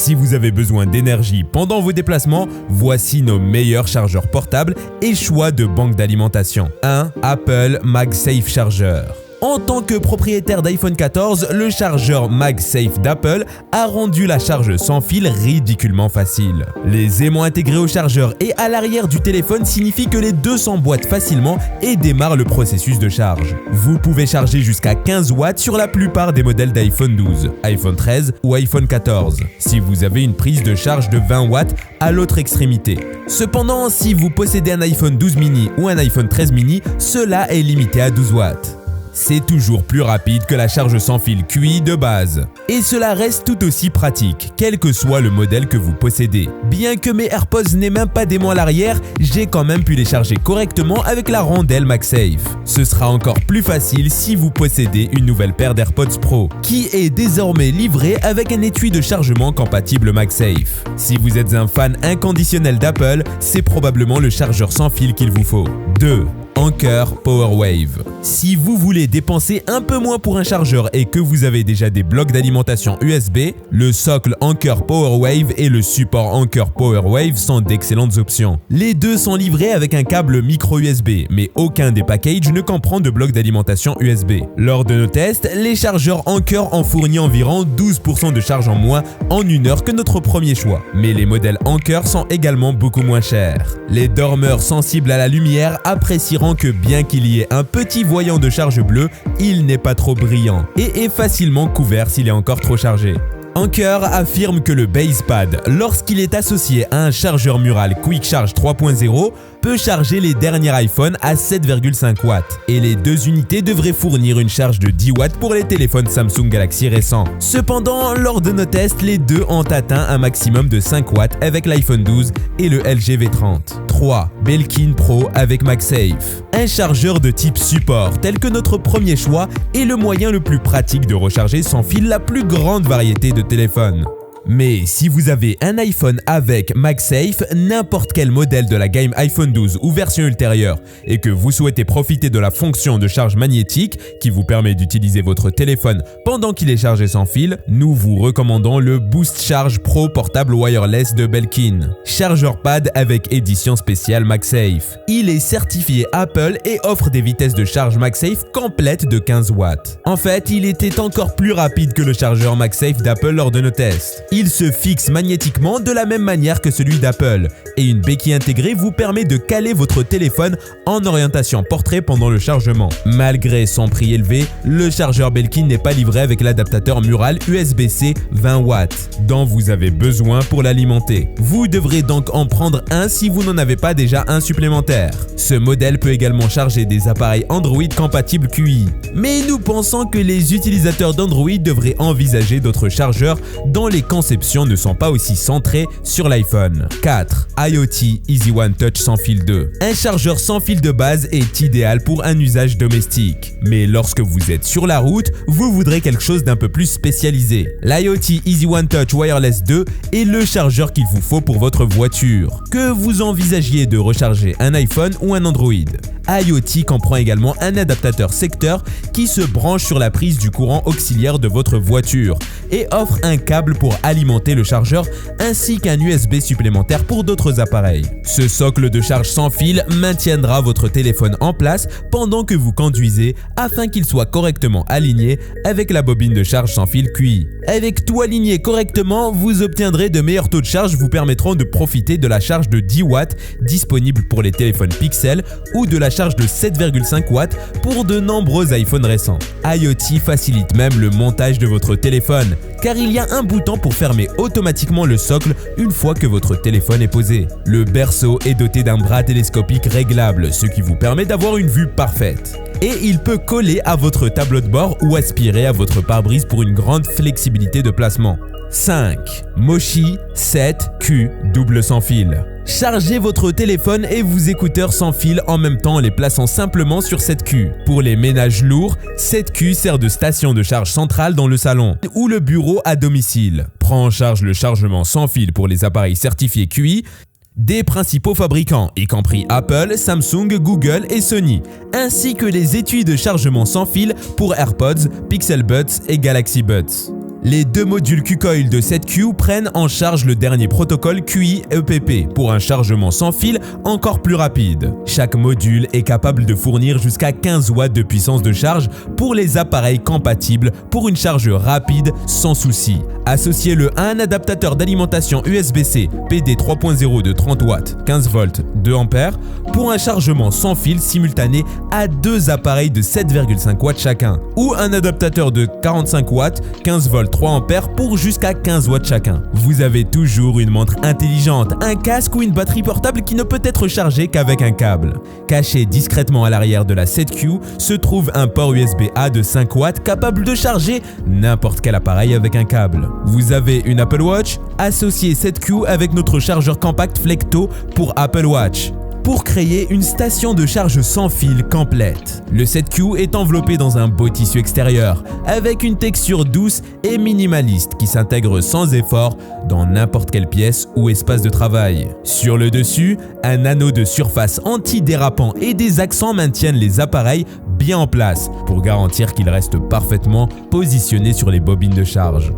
Si vous avez besoin d'énergie pendant vos déplacements, voici nos meilleurs chargeurs portables et choix de banque d'alimentation. 1. Apple MagSafe Charger. En tant que propriétaire d'iPhone 14, le chargeur MagSafe d'Apple a rendu la charge sans fil ridiculement facile. Les aimants intégrés au chargeur et à l'arrière du téléphone signifient que les deux s'emboîtent facilement et démarrent le processus de charge. Vous pouvez charger jusqu'à 15 watts sur la plupart des modèles d'iPhone 12, iPhone 13 ou iPhone 14, si vous avez une prise de charge de 20 watts à l'autre extrémité. Cependant, si vous possédez un iPhone 12 mini ou un iPhone 13 mini, cela est limité à 12 watts. C'est toujours plus rapide que la charge sans fil QI de base. Et cela reste tout aussi pratique, quel que soit le modèle que vous possédez. Bien que mes AirPods n'aient même pas d'aimant à l'arrière, j'ai quand même pu les charger correctement avec la rondelle MagSafe. Ce sera encore plus facile si vous possédez une nouvelle paire d'AirPods Pro, qui est désormais livrée avec un étui de chargement compatible MagSafe. Si vous êtes un fan inconditionnel d'Apple, c'est probablement le chargeur sans fil qu'il vous faut. 2. Anker PowerWave. Si vous voulez dépenser un peu moins pour un chargeur et que vous avez déjà des blocs d'alimentation USB, le socle Anker PowerWave et le support Anker PowerWave sont d'excellentes options. Les deux sont livrés avec un câble micro USB, mais aucun des packages ne comprend de bloc d'alimentation USB. Lors de nos tests, les chargeurs Anker ont fourni environ 12% de charge en moins en une heure que notre premier choix. Mais les modèles Anker sont également beaucoup moins chers. Les dormeurs sensibles à la lumière apprécieront que bien qu'il y ait un petit voyant de charge bleu, il n'est pas trop brillant et est facilement couvert s'il est encore trop chargé. Anker affirme que le BasePad, lorsqu'il est associé à un chargeur mural Quick Charge 3.0, peut charger les derniers iPhones à 7,5 watts et les deux unités devraient fournir une charge de 10 watts pour les téléphones Samsung Galaxy récents. Cependant, lors de nos tests, les deux ont atteint un maximum de 5 watts avec l'iPhone 12 et le LG V30. 3. Belkin Pro avec MagSafe. Un chargeur de type support, tel que notre premier choix, est le moyen le plus pratique de recharger sans fil la plus grande variété de téléphones. Mais si vous avez un iPhone avec MagSafe, n'importe quel modèle de la gamme iPhone 12 ou version ultérieure, et que vous souhaitez profiter de la fonction de charge magnétique qui vous permet d'utiliser votre téléphone pendant qu'il est chargé sans fil, nous vous recommandons le Boost Charge Pro portable wireless de Belkin. Chargeur pad avec édition spéciale MagSafe. Il est certifié Apple et offre des vitesses de charge MagSafe complètes de 15 watts. En fait, il était encore plus rapide que le chargeur MagSafe d'Apple lors de nos tests. Il se fixe magnétiquement de la même manière que celui d'Apple et une béquille intégrée vous permet de caler votre téléphone en orientation portrait pendant le chargement. Malgré son prix élevé, le chargeur Belkin n'est pas livré avec l'adaptateur mural USB-C 20 watts dont vous avez besoin pour l'alimenter. Vous devrez donc en prendre un si vous n'en avez pas déjà un supplémentaire. Ce modèle peut également charger des appareils Android compatibles QI. Mais nous pensons que les utilisateurs d'Android devraient envisager d'autres chargeurs dont les conceptions ne sont pas aussi centrées sur l'iPhone. 4. IoT Easy One Touch sans fil 2. Un chargeur sans fil de base est idéal pour un usage domestique. Mais lorsque vous êtes sur la route, vous voudrez quelque chose d'un peu plus spécialisé. L'IoT Easy One Touch Wireless 2 est le chargeur qu'il vous faut pour votre voiture, que vous envisagiez de recharger un iPhone ou un Android. IoT comprend également un adaptateur secteur qui se branche sur la prise du courant auxiliaire de votre voiture et offre un câble pour alimenter le chargeur ainsi qu'un USB supplémentaire pour d'autres appareils. Ce socle de charge sans fil maintiendra votre téléphone en place pendant que vous conduisez afin qu'il soit correctement aligné avec la bobine de charge sans fil QI. Avec tout aligné correctement, vous obtiendrez de meilleurs taux de charge vous permettront de profiter de la charge de 10 watts disponible pour les téléphones Pixel ou de la charge de 7,5 watts pour de nombreux iPhones récents. IoT facilite même le montage de votre téléphone car il y a un bouton pour fermer automatiquement le socle une fois que votre téléphone est posé. Le berceau est doté d'un bras télescopique réglable, ce qui vous permet d'avoir une vue parfaite. Et il peut coller à votre tableau de bord ou aspirer à votre pare-brise pour une grande flexibilité de placement. 5. Moshi 7Q double sans fil. Chargez votre téléphone et vos écouteurs sans fil en même temps en les plaçant simplement sur cette queue. Pour les ménages lourds, cette queue sert de station de charge centrale dans le salon ou le bureau à domicile. Prend en charge le chargement sans fil pour les appareils certifiés QI des principaux fabricants, y compris Apple, Samsung, Google et Sony, ainsi que les étuis de chargement sans fil pour AirPods, Pixel Buds et Galaxy Buds. Les deux modules Qcoil de 7Q prennent en charge le dernier protocole QI-EPP pour un chargement sans fil encore plus rapide. Chaque module est capable de fournir jusqu'à 15 watts de puissance de charge pour les appareils compatibles pour une charge rapide sans souci. Associez-le à un adaptateur d'alimentation USB-C PD 3.0 de 30 watts, 15 volts, 2 ampères pour un chargement sans fil simultané à deux appareils de 7,5 watts chacun, ou un adaptateur de 45 watts, 15 volts, 3 ampères pour jusqu'à 15 watts chacun. Vous avez toujours une montre intelligente, un casque ou une batterie portable qui ne peut être chargée qu'avec un câble. Caché discrètement à l'arrière de la 7Q se trouve un port USB-A de 5 watts capable de charger n'importe quel appareil avec un câble. Vous avez une Apple Watch? Associez 7Q avec notre chargeur compact Flecto pour Apple Watch pour créer une station de charge sans fil complète. Le 7Q est enveloppé dans un beau tissu extérieur avec une texture douce et minimaliste qui s'intègre sans effort dans n'importe quelle pièce ou espace de travail. Sur le dessus, un anneau de surface anti-dérapant et des accents maintiennent les appareils bien en place pour garantir qu'ils restent parfaitement positionnés sur les bobines de charge.